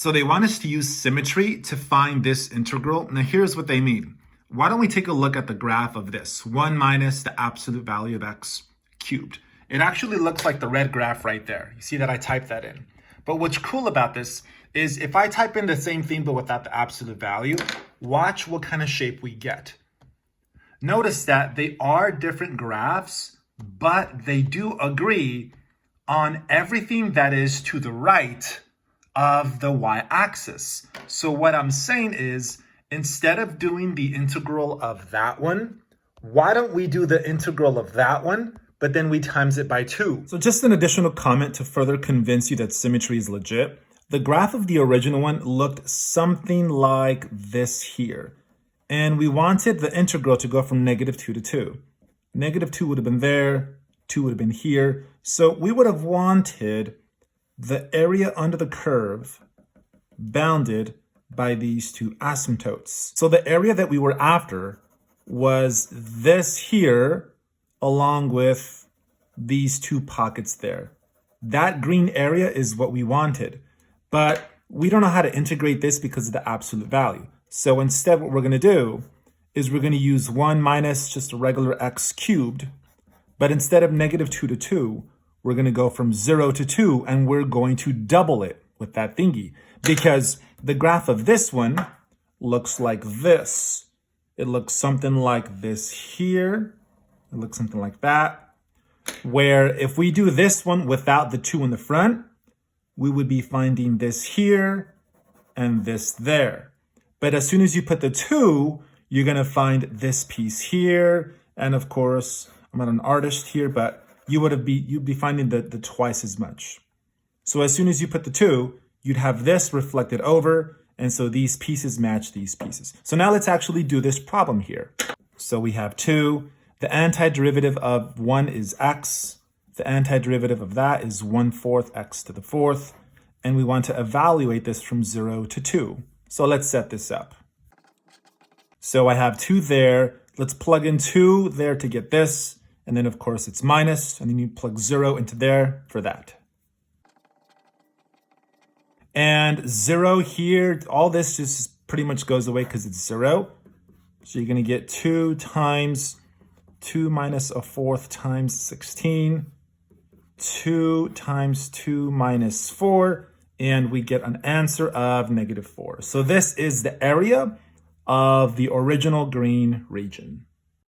So they want us to use symmetry to find this integral. Now here's what they mean. Why don't we take a look at the graph of this? 1 minus the absolute value of x cubed. It actually looks like the red graph right there. You see that I typed that in. But what's cool about this is if I type in the same thing but without the absolute value, watch what kind of shape we get. Notice that they are different graphs, but they do agree on everything that is to the right of the y-axis. So what I'm saying is, instead of doing the integral of that one, why don't we do the integral of that one, but then we times it by 2. So just an additional comment to further convince you that symmetry is legit. The graph of the original one looked something like this here. And we wanted the integral to go from -2 to 2. -2 would have been there, 2 would have been here. So we would have wanted the area under the curve bounded by these two asymptotes. So the area that we were after was this here along with these two pockets there. That green area is what we wanted, but we don't know how to integrate this because of the absolute value. So instead what we're going to do is we're going to use 1 minus just a regular x cubed, but instead of -2 to 2, we're going to go from 0 to 2, and we're going to double it with that thingy. Because the graph of this one looks like this. It looks something like this here. It looks something like that. Where if we do this one without the 2 in the front, we would be finding this here and this there. But as soon as you put the 2, you're going to find this piece here. And of course, I'm not an artist here, but you'd be finding the twice as much. So as soon as you put the 2, you'd have this reflected over, and so these pieces match these pieces. So now let's actually do this problem here. So we have 2. The antiderivative of 1 is x. The antiderivative of that is 1/4 x to the 4th. And we want to evaluate this from 0 to 2. So let's set this up. So I have 2 there. Let's plug in 2 there to get this. And then, of course, it's minus, and then you plug 0 into there for that. And 0 here, all this just pretty much goes away because it's 0. So you're going to get 2 times 2 minus 1/4 times 16, 2 times 2 minus 4, and we get an answer of -4. So this is the area of the original green region.